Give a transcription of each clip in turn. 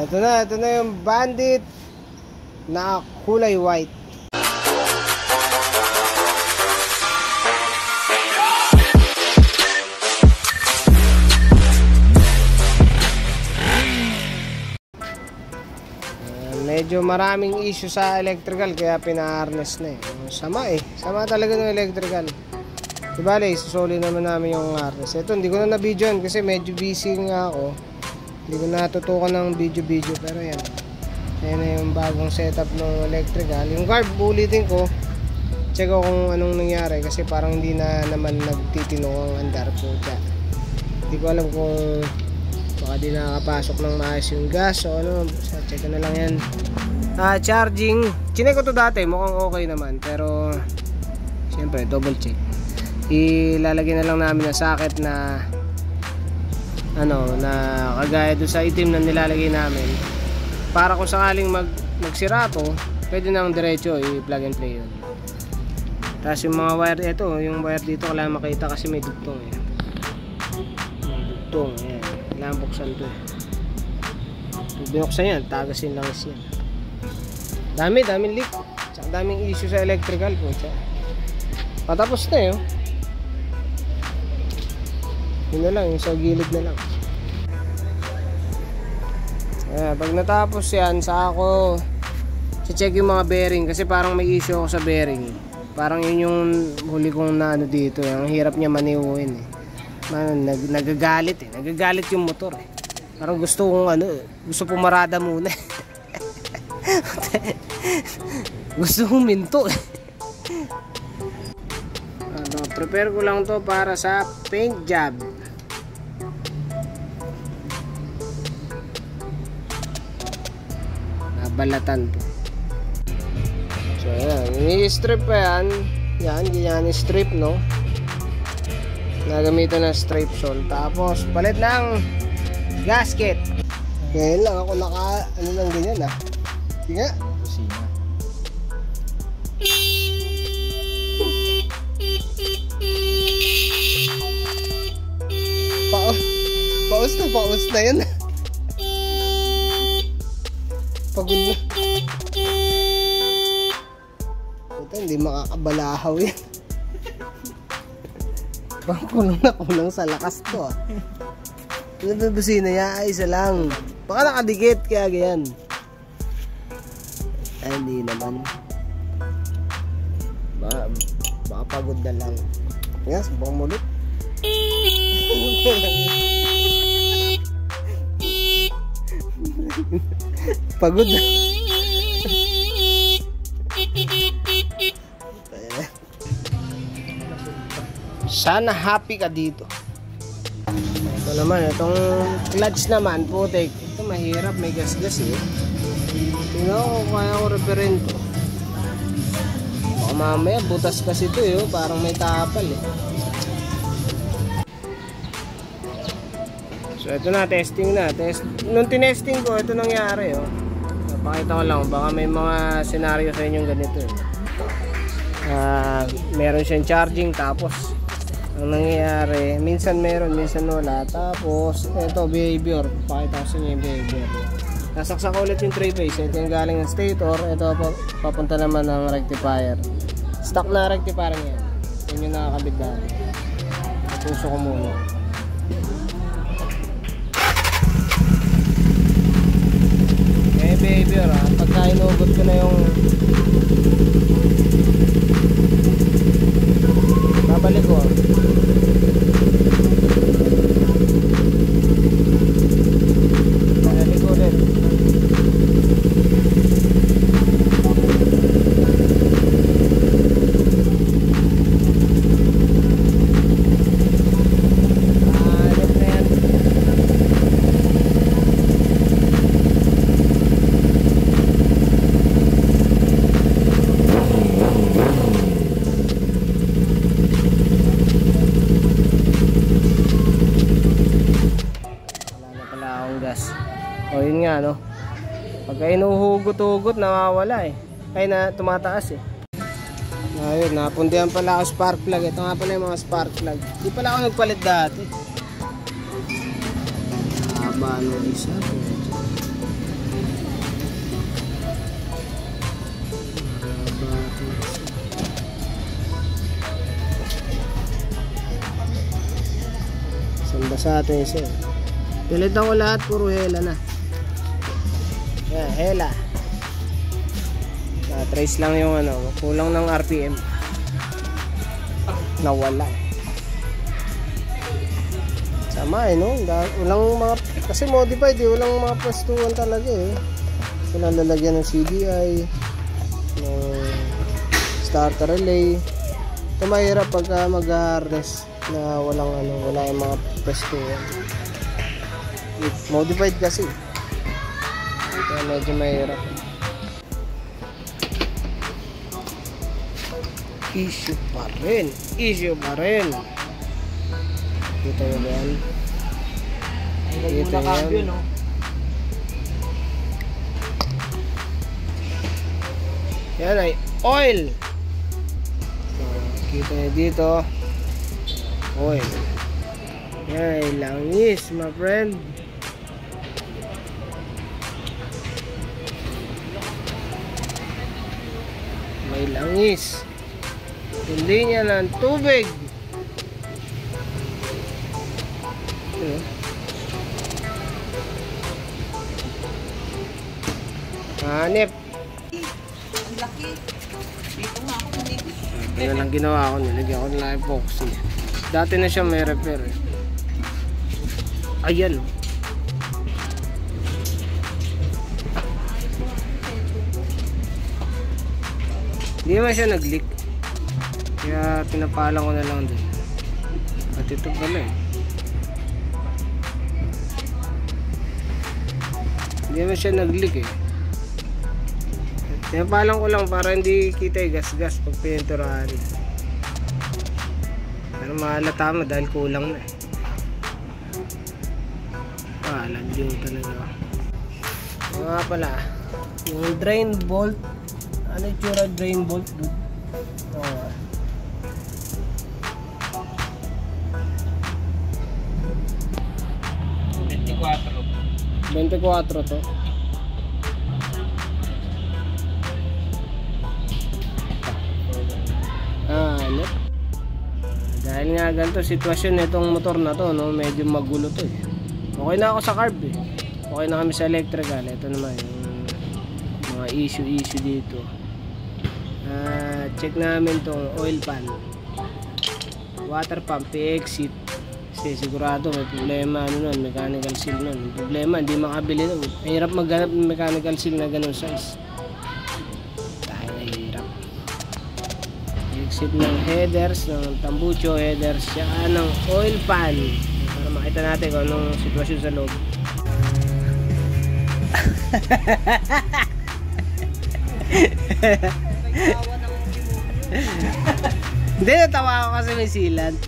Ito na yung Bandit na kulay white. Medyo maraming issue sa electrical kaya pina-harness na eh. Sama talaga ng electrical. Dibale, susuli naman namin yung harness. Ito, hindi ko na na-videoan kasi medyo busy nga ako. Hindi ko natutukan ng video. Pero yan. Yan na yung bagong setup ng electrical. Yung carb, ulitin ko. Check ko kung anong nangyari kasi parang hindi na naman nagtitino ang andar po siya. Hindi ko alam kung baka di nakakapasok ng maayos yung gas o ano. Check ko na lang yan. Charging. Chinek ko to dati, mukhang okay naman. Pero siyempre, double check. Ilalagay na lang namin na socket na na kagaya doon sa itim na nilalagay namin. Para kung sakaling magsira to, pwede nang diretso i-plug and play yun. Tapos yung mga wire, ito, yung wire dito kailangan makita kasi may dugtong eh. May dugtong, ayan. Kailangan buksan to eh. Pag binuksan yan, tagasin lang yan. Daming leak. Tsaka daming issue sa electrical po. Patapos na yun. Yun na lang, yung sa gilid na lang. Pag natapos yan, saka ako check yung mga bearing kasi parang may issue ako sa bearing. Parang yun yung huli kong na dito. Ang hirap niya maniuin eh. Nagagalit eh. Nagagalit yung motor eh. Parang gusto kong gusto pumarada muna. Gusto kong minto eh. Prepare ko lang to para sa paint job. Nabalatan to. So ayan, i-strip pa yan. Yan i-strip no. Nagamitan ng strip sole. Tapos palit ng gasket. Ngayon lang ako lang ganyan ah. Sige. Kusina. Paus na yan. Pagod na. Ito, hindi makakabalahaw yan. Bang kulang sa lakas to ah. Ano ba busina niya? Ay, isa lang. Baka nakadikit kaya ganyan. Ay, hindi naman. Baka pagod na lang. Yes, baka mulit. Pagod na. Sana happy ka dito. Ito naman, itong clutch naman, putik. Ito mahirap, may gas-gas eh. Tingnan ko kaya ko referent to. Baka mamaya butas kasi ito eh, parang may tapal eh. So ito na, testing na. Nung tinesting ko, ito nangyari oh. Napakita ko lang, baka may mga senaryo sa inyong ganito eh. Meron siyang charging tapos ang nangyayari, minsan meron, minsan wala. Tapos ito behavior, pakita ko sa inyo yung behavior. Nasaksak ulit yung 3-phase. Ito yung galing ng stator, ito papunta naman ng rectifier. Stock na rectifier niya. Yun yung nakakabit dahil. Puso ko muna. May behavior ha, pagka inugot ko na yung babalik ko. Babalik ko ulit. O yun nga no. Pagka inuhugot-hugot nawawala eh. Ay na tumataas eh. Ayun, napundihan pala ako spark plug. Ito nga pala yung mga spark plug. Di pala ako nagpalit dati. Haba nung isa. sa atin isa. Pilitan ko lahat, puro hela na. Yan, hela. Trace lang yung ano, kulang ng RPM. Nawala. Sama no? Walang mga, kasi modified walang mga pwestuhan talaga Walang lalagyan ng CDI, ng starter relay. Ito mahirap pagka mag-harness na walang wala yung mga pwestuhan. Modified kasi. Kaya medyo mahirap. Issue pa rin. Kita nyo ba yan? Kita nyo yan. Yan ay oil. So, kita nyo dito. Oil. Yan ay langis, my friend. May langis. Hindi niya ng tubig. Hanip. Ang laki. Dito nga ako nilagay. Ito lang ginawa ko. Nilagyan ko nila epoxy. Dati na siya may repair Ayan. Hindi naman siya nag-leak. Kaya pinapalang ko na lang din. At ito pala Hindi naman siya nag-leak Pinapalang ko lang para hindi kita gas-gas pag pininturahan. Pero mahalata mo dahil kulang na lagyo talaga. Nga pala, yung drain bolt. Ano yung tsura drain bolt? Oo. 24 to. Ano? Dahil nga ganito sitwasyon nitong motor na to, no, medyo magulo to Okay na ako sa carb Okay na kami sa electrical. Ito naman yung mga issue dito. Check namin tong oil pan, water pump, exit. Kasi sigurado may problema mechanical seal nun. Problema, hindi makabili nun. Mahirap maghanap ng mechanical seal na ganun size. Tayo nahihirap. Exit ng headers, ng tambucho headers, saka ng oil pan. Para makita natin kung anong sitwasyon sa loob. Hindi, natawa ako kasi may sealant.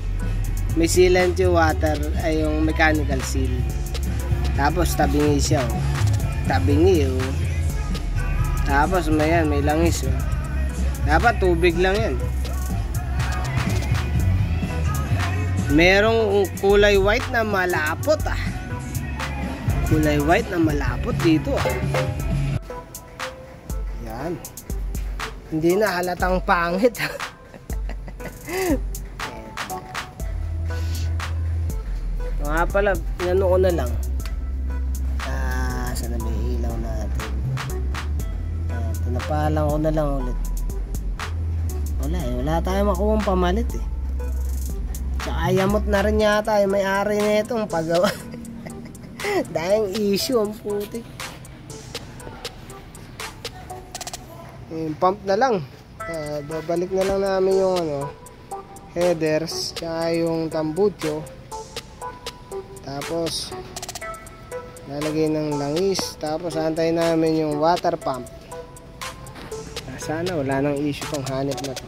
May sealant yung water, ay yung mechanical seal. Tapos tabingi siya Tabingi Tapos may langis Dapat tubig lang yan. Merong kulay white na malapot Kulay white na malapot dito Yan. Hindi na halatang pangit Nga pala, inano ko na lang. Sana may ilaw natin. Pinapalang ko na lang ulit. Wala tayong makuha pamalit Tsaka yamot na rin yata yung may-ari na itong pagawa. Dahil issue ang putik. Yung pump na lang. Babalik na lang namin yung headers, tsaka yung tambucho. Tapos lalagay ng langis. Tapos antayin namin yung water pump. Sana wala nang issue tong hanip na to.